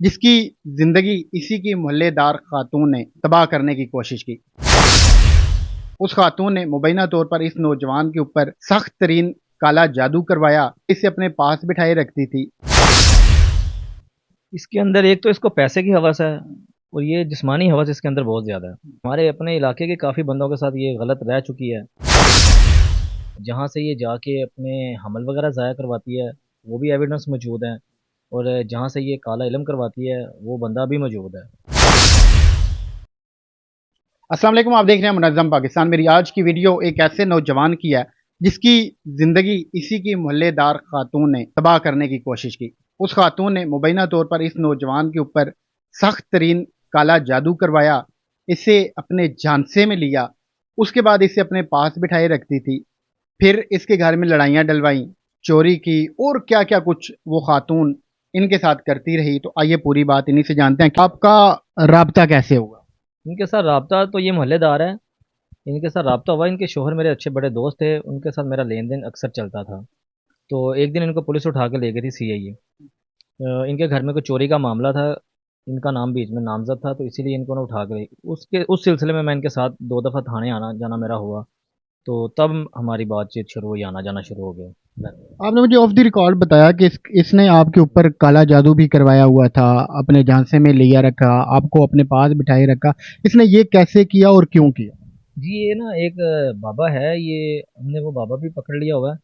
جس کی زندگی اسی کی محلے دار خاتون نے تباہ کرنے کی کوشش کی۔ اس خاتون نے مبینہ طور پر اس نوجوان کے اوپر سخت ترین کالا جادو کروایا، اسے اپنے پاس بٹھائے رکھتی تھی۔ اس کے اندر ایک تو اس کو پیسے کی ہوس ہے، اور یہ جسمانی ہوس اس کے اندر بہت زیادہ ہے۔ ہمارے اپنے علاقے کے کافی بندوں کے ساتھ یہ غلط رہ چکی ہے، جہاں سے یہ جا کے اپنے حمل وغیرہ ضائع کرواتی ہے، وہ بھی ایویڈنس موجود ہیں، اور جہاں سے یہ کالا علم کرواتی ہے وہ بندہ بھی موجود ہے۔ السلام علیکم، آپ دیکھ رہے ہیں منظم پاکستان۔ میری آج کی ویڈیو ایک ایسے نوجوان کی ہے جس کی زندگی اسی کی محلے دار خاتون نے تباہ کرنے کی کوشش کی۔ اس خاتون نے مبینہ طور پر اس نوجوان کے اوپر سخت ترین کالا جادو کروایا، اسے اپنے جھانسے میں لیا، اس کے بعد اسے اپنے پاس بٹھائے رکھتی تھی، پھر اس کے گھر میں لڑائیاں ڈلوائیں، چوری کی، اور کیا کیا کچھ وہ خاتون ان کے ساتھ کرتی رہی۔ تو آئیے پوری بات انہی سے جانتے ہیں کہ آپ کا رابطہ کیسے ہوگا۔ ان کے ساتھ رابطہ تو یہ محلے دار ہے، ان کے ساتھ رابطہ ہوا، ان کے شوہر میرے اچھے بڑے دوست تھے، ان کے ساتھ میرا لین دین اکثر چلتا تھا۔ تو ایک دن ان کو پولیس اٹھا کے لے گئی تھی CIA۔ ان کے گھر میں کوئی چوری کا معاملہ تھا، ان کا نام بیچ میں نامزد تھا، تو اسی لیے ان کو نہ اٹھا کے اس سلسلے میں ان کے ساتھ 2 دفعہ تھانے آنا جانا میرا ہوا، تو تب ہماری بات چیت شروع ہوئی، آنا جانا شروع ہو گیا۔ آپ نے مجھے آف دی ریکارڈ بتایا کہ اس نے آپ کے اوپر کالا جادو بھی کروایا ہوا تھا، اپنے جھانسے میں لیا رکھا، آپ کو اپنے پاس بٹھائے رکھا۔ اس نے یہ کیسے کیا اور کیوں کیا؟ جی یہ نا ایک بابا ہے، یہ ہم نے وہ بابا بھی پکڑ لیا ہوا ہے،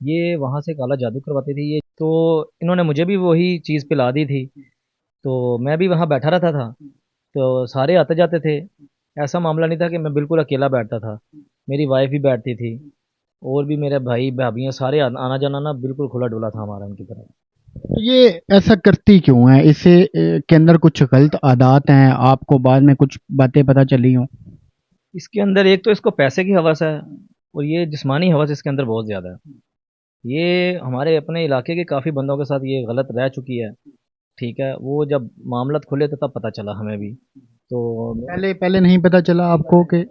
یہ وہاں سے کالا جادو کرواتے تھے یہ، تو انہوں نے مجھے بھی وہی چیز پلا دی تھی، تو میں بھی وہاں بیٹھا رہتا تھا، تو سارے آتے جاتے تھے، ایسا معاملہ نہیں تھا کہ میں بالکل اکیلا بیٹھتا تھا، میری وائف بھی بیٹھتی تھی، اور بھی میرے بھائی بھابھیاں سارے آنا جانا نا بالکل کھلا ڈولا تھا ہمارا ان کی طرف۔ تو یہ ایسا کرتی کیوں ہے؟ اسے کے اندر کچھ غلط عادات ہیں، آپ کو بعد میں کچھ باتیں پتہ چلی ہوں؟ اس کے اندر ایک تو اس کو پیسے کی ہوس ہے، اور یہ جسمانی ہوس اس کے اندر بہت زیادہ ہے۔ یہ ہمارے اپنے علاقے کے کافی بندوں کے ساتھ یہ غلط رہ چکی ہے، ٹھیک ہے، وہ جب معاملات کھلے تو تب پتہ چلا ہمیں بھی، تو پہلے نہیں پتہ چلا آپ کو کہ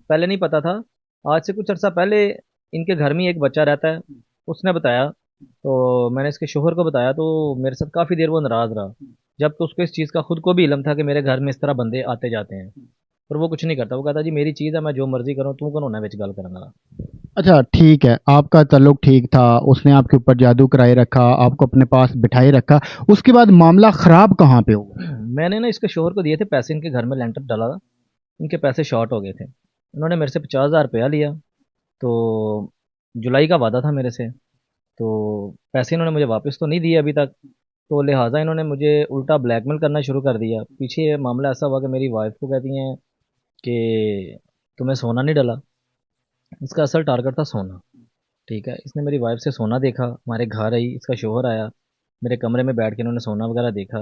پہلے نہیں پتا تھا، آج سے کچھ عرصہ پہلے ان کے گھر میں ایک بچہ رہتا ہے، اس نے بتایا، تو میں نے اس کے شوہر کو بتایا، تو میرے ساتھ کافی دیر وہ ناراض رہا، جب کہ اس کو اس چیز کا خود کو بھی علم تھا کہ میرے گھر میں اس طرح بندے آتے جاتے ہیں، پر وہ کچھ نہیں کرتا، وہ کہتا جی میری چیز ہے، میں جو مرضی کروں، تو کون ہونا بچ گل کرنا۔ اچھا ٹھیک ہے، آپ کا تعلق ٹھیک تھا، اس نے آپ کے اوپر جادو کرائے رکھا، آپ کو اپنے پاس بٹھائے رکھا، اس کے بعد معاملہ خراب کہاں پہ ہوا؟ میں نے نا اس کے شوہر کو دیے تھے پیسے، ان کے گھر میں لینٹر ڈالا تھا، ان کے پیسے شارٹ ہو گئے تھے، انہوں نے میرے سے 50,000 روپیہ لیا، تو جولائی کا وعدہ تھا میرے سے، تو پیسے انہوں نے مجھے واپس تو نہیں دیے ابھی تک، تو لہٰذا انہوں نے مجھے الٹا بلیک میل کرنا شروع کر دیا۔ پیچھے یہ معاملہ ایسا ہوا کہ میری وائف کو کہتی ہیں کہ تمہیں سونا نہیں ڈلا، اس کا اصل ٹارگٹ تھا سونا، ٹھیک ہے، اس نے میری وائف سے سونا دیکھا، ہمارے گھر آئی، اس کا شوہر آیا، میرے کمرے میں بیٹھ کے انہوں نے سونا وغیرہ دیکھا،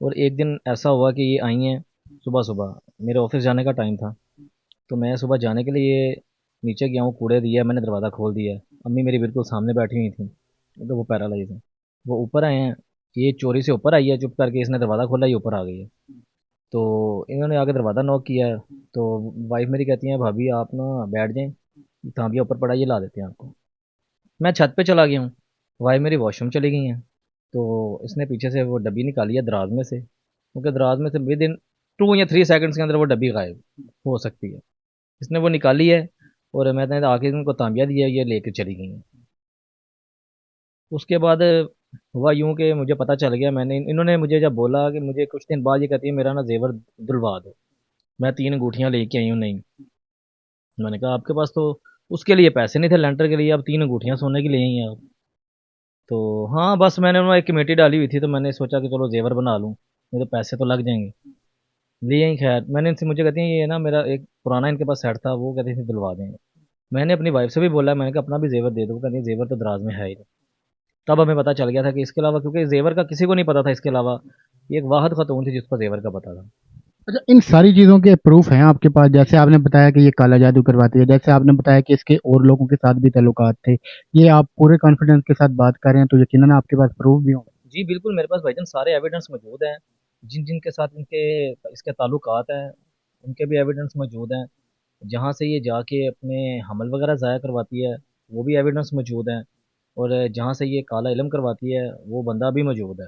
اور ایک دن ایسا ہوا کہ یہ آئی ہیں صبح صبح، میرے آفس جانے کا ٹائم تھا، تو میں صبح جانے کے لیے نیچے گیا ہوں، کوڑے دیا، میں نے دروازہ کھول دیا، امی میری بالکل سامنے بیٹھی ہوئی تھیں، تو وہ پیرالائز ہیں، وہ اوپر آئے ہیں، یہ چوری سے اوپر آئی ہے چپ کر کے، اس نے دروازہ کھولا، یہ اوپر آ گئی ہے، تو انہوں نے آگے دروازہ نوک کیا ہے، تو وائف میری کہتی ہیں بھابھی آپ نا بیٹھ جائیں، تانبیہ اوپر پڑا، یہ لا دیتے ہیں آپ کو۔ میں چھت پہ چلا گیا ہوں، وائف میری واش روم چلی گئی ہیں، تو اس نے پیچھے سے وہ ڈبی نکالی ہے دراز میں سے، کیونکہ دراز میں سے ود ان 2 یا 3 سیکنڈس کے اندر وہ ڈبی غائب ہو سکتی ہے، اس نے وہ نکالی ہے، اور میں نے آ کے ان کو تانبیہ دیا، یہ لے کے چلی گئی ہیں۔ اس کے بعد ہوا یوں کہ مجھے پتہ چل گیا، میں نے انہوں نے مجھے جب بولا کہ مجھے کچھ دن بعد یہ کہتی ہے میرا نا زیور دلوا دو، میں 3 انگوٹھیاں لے کے آئی ہوں، نہیں، میں نے کہا آپ کے پاس تو اس کے لیے پیسے نہیں تھے لینٹر کے لیے، اب 3 انگوٹھیاں سونے کی لے آئی ہیں آپ، تو ہاں بس میں نے انہوں ایک کمیٹی ڈالی ہوئی تھی، تو میں نے سوچا کہ چلو زیور بنا لوں، نہیں تو پیسے تو لگ جائیں گے، لیے ہی خیر، میں نے ان سے مجھے کہتی ہیں یہ نا میرا ایک پرانا ان کے پاس سیٹ تھا، وہ کہتی تھی دلوا دیں گے، میں نے اپنی وائف سے بھی بولا، میں نے کہا اپنا بھی زیور دے دو، وہ کہتی ہیں زیور تو دراز میں ہے ہی نہیں، تب ہمیں پتہ چل گیا تھا کہ اس کے علاوہ، کیونکہ زیور کا کسی کو نہیں پتا تھا، اس کے علاوہ یہ ایک واحد خاتون تھی جس کو زیور کا پتا تھا۔ اچھا، ان ساری چیزوں کے پروف ہیں آپ کے پاس؟ جیسے آپ نے بتایا کہ یہ کالا جادو کرواتی ہے، جیسے آپ نے بتایا کہ اس کے اور لوگوں کے ساتھ بھی تعلقات تھے، یہ آپ پورے کانفیڈنس کے ساتھ بات کر رہے ہیں تو یقیناً آپ کے پاس پروف بھی ہوں گے۔ جی بالکل، میرے پاس بھائی جان سارے ایویڈنس موجود ہیں، جن جن کے ساتھ اس کے تعلقات ہیں ان کے بھی ایویڈنس موجود ہیں، جہاں سے یہ جا کے اپنے حمل وغیرہ ضائع کرواتی ہے وہ بھی ایویڈنس موجود ہیں، اور جہاں سے یہ کالا علم کرواتی ہے وہ بندہ بھی موجود ہے۔